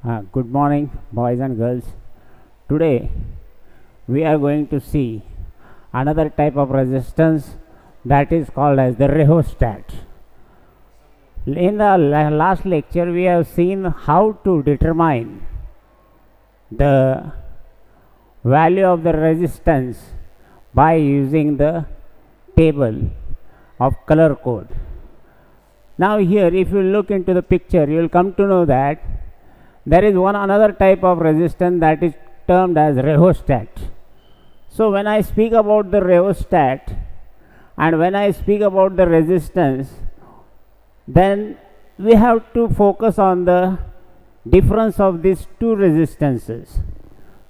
Good morning, boys and girls. Today we are going to see another type of resistance that is called as the rheostat. In the last lecture, we have seen how to determine the value of the resistance by using the table of color code. Now here, if you look into the picture, you will come to know that there is one another type of resistance that is termed as rheostat. So when I speak about the rheostat and when I speak about the resistance, then we have to focus on the difference of these two resistances.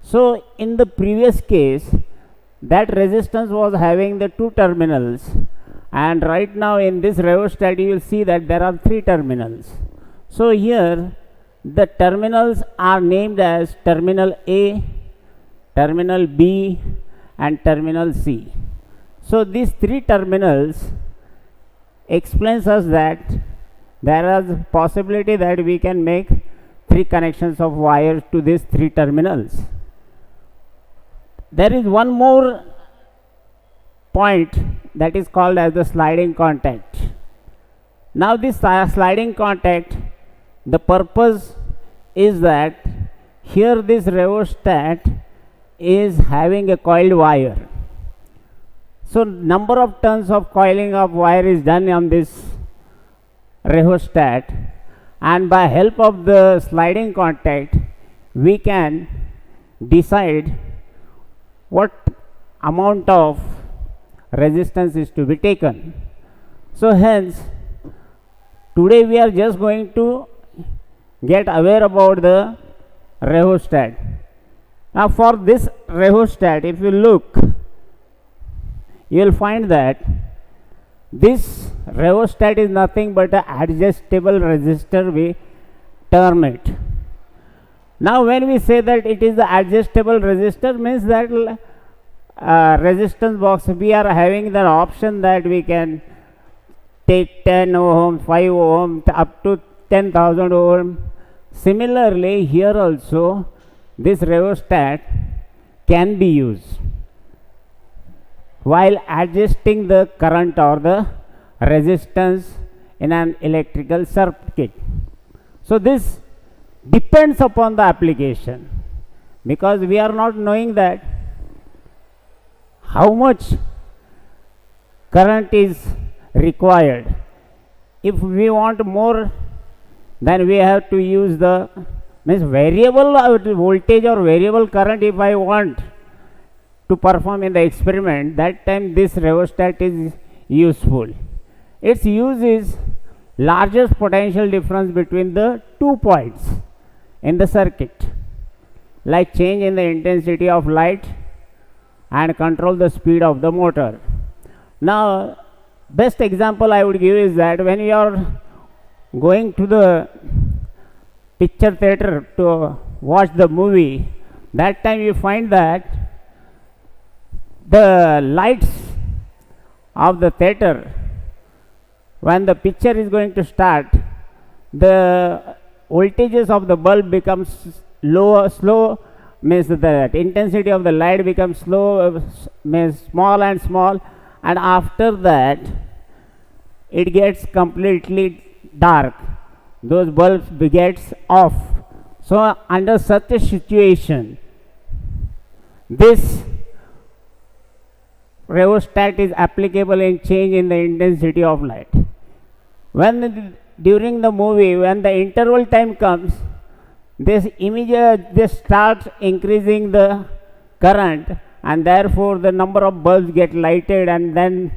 So in the previous case, that resistance was having the two terminals, and right now in this rheostat you will see that there are three terminals. So here the terminals are named as terminal A, terminal B and terminal C. So these three terminals explains us that there is a possibility that we can make three connections of wires to these three terminals. There is one more point that is called as the sliding contact. Now this sliding contact, the purpose is that here this rheostat is having a coiled wire. So number of turns of coiling of wire is done on this rheostat, and by help of the sliding contact we can decide what amount of resistance is to be taken. So hence today we are just going to get aware about the rheostat. Now for this rheostat, if you look, you will find that this rheostat is nothing but an adjustable resistor, we term it. Now when we say that it is the adjustable resistor, means that resistance box we are having the option that we can take 10 ohm, 5 ohm up to 10,000 ohm. Similarly here also this rheostat can be used while adjusting the current or the resistance in an electrical circuit. So this depends upon the application, because we are not knowing that how much current is required. If we want more, then we have to use the variable voltage or variable current. If I want to perform in the experiment, that time this rheostat is useful. Its use is largest potential difference between the 2 points in the circuit, like change in the intensity of light and control the speed of the motor. Now best example I would give is that when you are going to the picture theater to watch the movie, that time you find that the lights of the theater, when the picture is going to start, the voltages of the bulb becomes slow, means the intensity of the light becomes slow, means small and small, and after that it gets completely dark, those bulbs gets off. So under such a situation, this rheostat is applicable in change in the intensity of light. When during the movie, when the interval time comes, this starts increasing the current, and therefore the number of bulbs get lighted, and then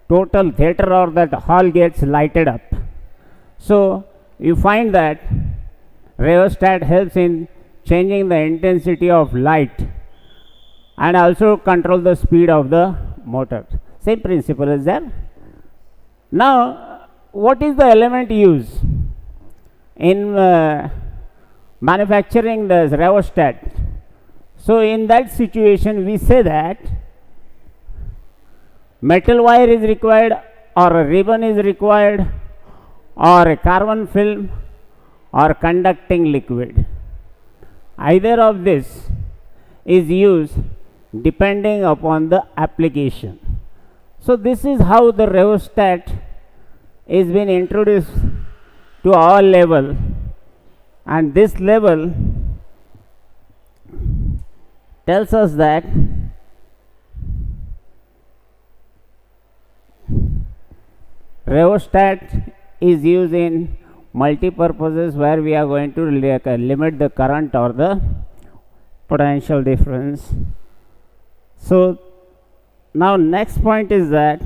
total theater or that hall gets lighted up. So you find that rheostat helps in changing the intensity of light and also control the speed of the motor. Same principle is there. Now what is the element used in manufacturing the rheostat? So in that situation we say that metal wire is required, or a ribbon is required, or a carbon film, or conducting liquid. Either of this is used depending upon the application. So this is how the rheostat is been introduced to our level, and this level tells us that rheostat is used in multi-purposes where we are going to limit the current or the potential difference. So now next point is that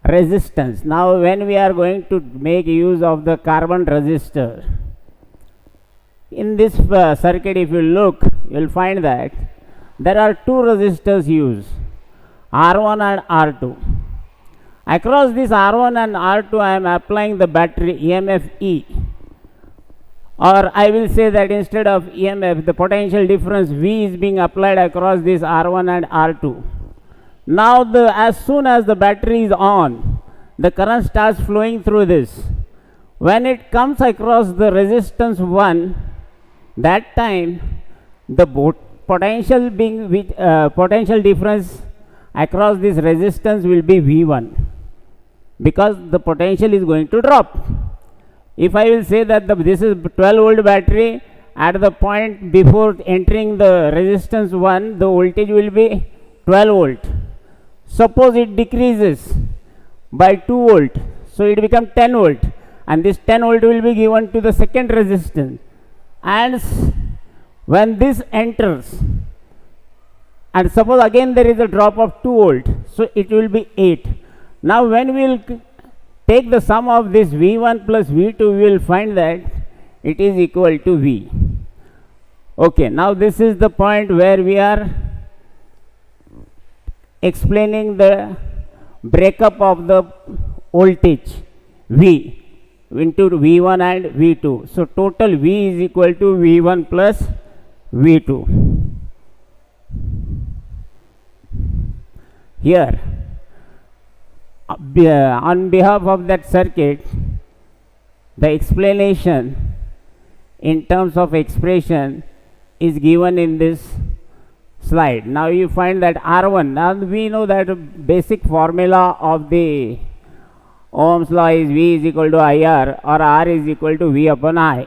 resistance. Now when we are going to make use of the carbon resistor, in this circuit, if you look, you will find that there are two resistors used, R1 and R2. Across this R1 and R2, I am applying the battery EMF E, or I will say that instead of EMF, the potential difference V is being applied across this R1 and R2. Now as soon as the battery is on, the current starts flowing through this. When it comes across the resistance 1, that time the potential potential difference across this resistance will be V1, because the potential is going to drop. If I will say that this is 12 volt battery, at the point before entering the resistance 1, the voltage will be 12 volt. Suppose it decreases by 2 volt, so it becomes 10 volt, and this 10 volt will be given to the second resistance, and when this enters, and suppose again there is a drop of 2 volt, so it will be 8. Now when we will take the sum of this V1 plus V2, we will find that it is equal to V. Okay, now this is the point where we are explaining the breakup of the voltage V into V1 and V2. So total V is equal to V1 plus V2. Here, on behalf of that circuit, the explanation in terms of expression is given in this slide. Now you find that R1, now we know that basic formula of the Ohm's law is V is equal to IR, or R is equal to V upon I.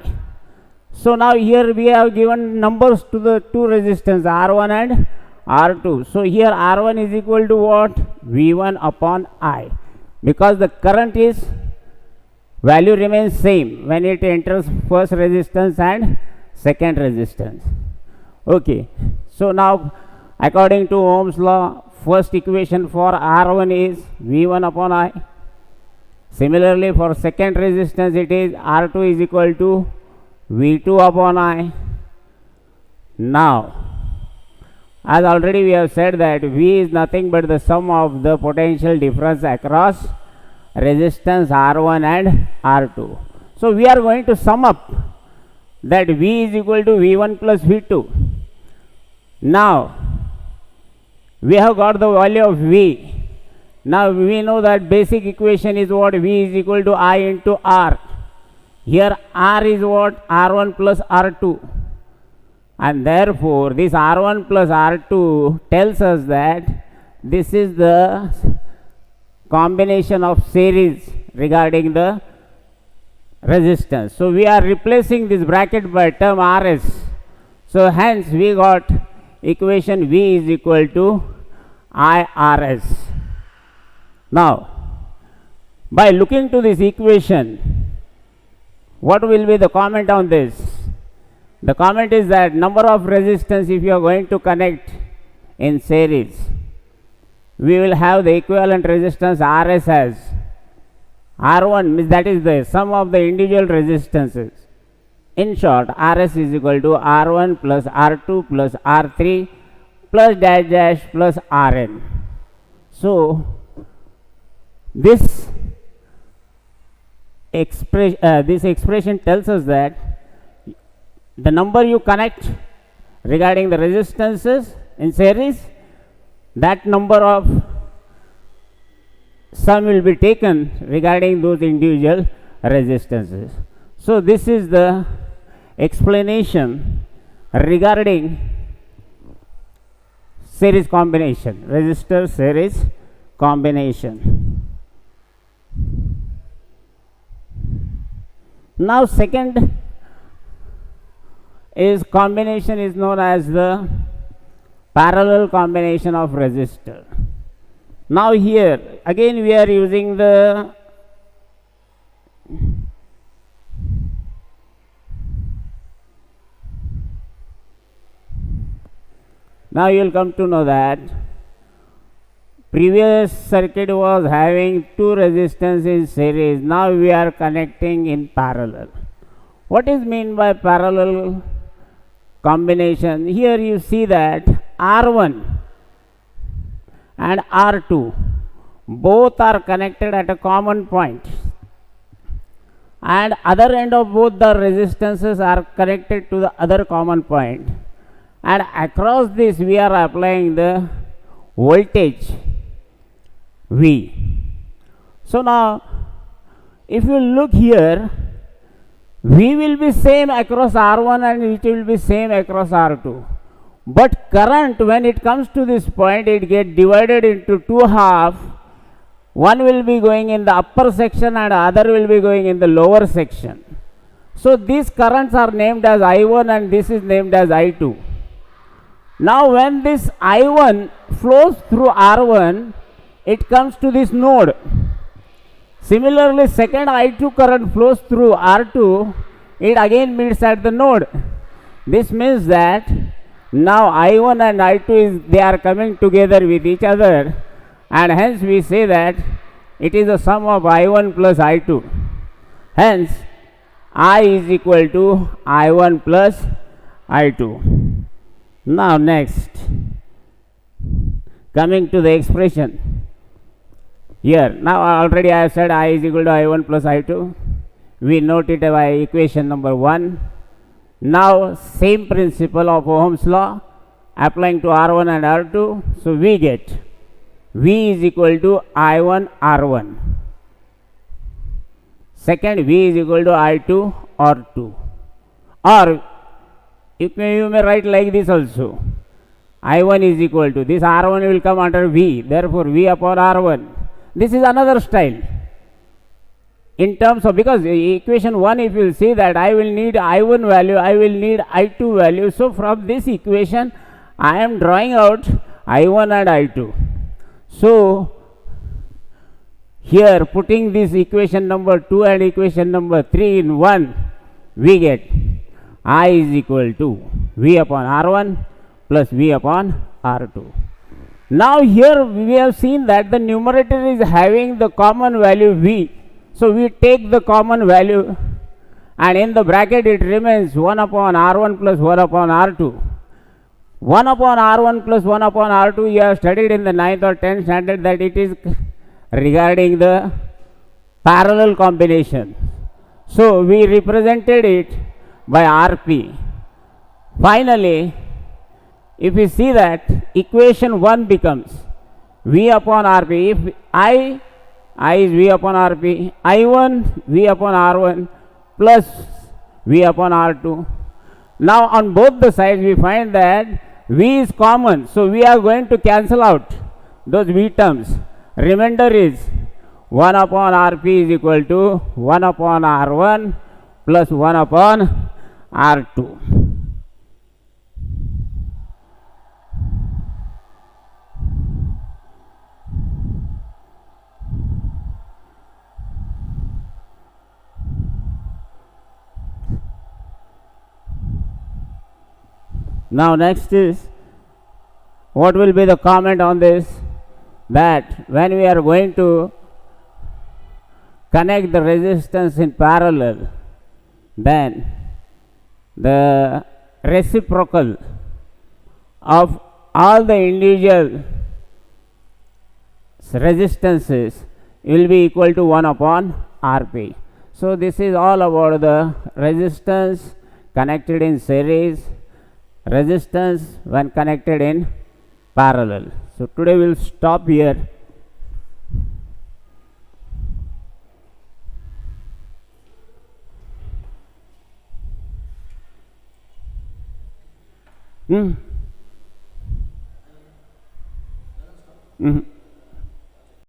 So now here we have given numbers to the two resistance R1 and R2. So here R1 is equal to what? V1 upon I, because the current is value remains same when it enters first resistance and second resistance. Okay, so now according to Ohm's law, first equation for R1 is V1 upon I. Similarly, for second resistance it is R2 is equal to V2 upon I. Now, as already we have said that V is nothing but the sum of the potential difference across resistance R1 and R2. So we are going to sum up that V is equal to V1 plus V2. Now we have got the value of V. Now we know that basic equation is what? V is equal to I into R. Here R is what? R1 plus R2. And therefore this R1 plus R2 tells us that this is the combination of series regarding the resistance. So we are replacing this bracket by term RS. So hence we got equation V is equal to IRS. Now by looking to this equation, what will be the comment on this? The comment is that number of resistance, if you are going to connect in series, we will have the equivalent resistance RS as R1, that is the sum of the individual resistances. In short, RS is equal to R1 plus R2 plus R3 plus dash dash plus Rn. So this expression tells us that the number you connect regarding the resistances in series that number of sum will be taken regarding those individual resistances. So this is the explanation regarding series combination, resistor series combination. Now second is combination is known as the parallel combination of resistor. Now here again we are using the now you will come to know that previous circuit was having two resistance in series. Now we are connecting in parallel. What is mean by parallel combination? Here you see that R1 and R2 both are connected at a common point, and other end of both the resistances are connected to the other common point, and across this we are applying the voltage V. So now if you look here, V will be same across R1 and it will be same across R2, but current when it comes to this point it get divided into two half. One will be going in the upper section and other will be going in the lower section. So these currents are named as I1 and this is named as I2. Now when this I1 flows through R1, it comes to this node. Similarly, second I2 current flows through R2, it again meets at the node. This means that now I1 and I2 they are coming together with each other, and hence we say that it is a sum of I1 plus I2. Hence I is equal to I1 plus I2. Now next, coming to the expression. Here, now already I have said I is equal to I1 plus I2. We note it by equation number 1. Now, same principle of Ohm's law applying to R1 and R2. So, we get V is equal to I1 R1. Second, V is equal to I2 R2. Or, you may write like this also. I1 is equal to, this R1 will come under V. Therefore, V upon R1. This is another style in terms of, because equation 1 if you will see that I will need I1 value, I will need I2 value. So from this equation I am drawing out I1 and I2. So here putting this equation number 2 and equation number 3 in 1, we get I is equal to V upon R1 plus V upon R2. Now here we have seen that the numerator is having the common value V. So we take the common value and in the bracket it remains 1 upon R1 plus 1 upon R2. 1 upon R1 plus 1 upon R2 you have studied in the 9th or 10th standard that it is regarding the parallel combination. So we represented it by RP. Finally, if we see that equation 1 becomes V upon RP, if I is V upon RP, I1 V upon R1 plus V upon R2. Now on both the sides we find that V is common, so we are going to cancel out those V terms. Remainder is 1 upon RP is equal to 1 upon R1 plus 1 upon R2. Now next is, what will be the comment on this, that when we are going to connect the resistance in parallel, then the reciprocal of all the individual resistances will be equal to 1 upon Rp. So this is all about the resistance connected in series, resistance when connected in parallel. So today we'll stop here. Hmm. Mm-hmm.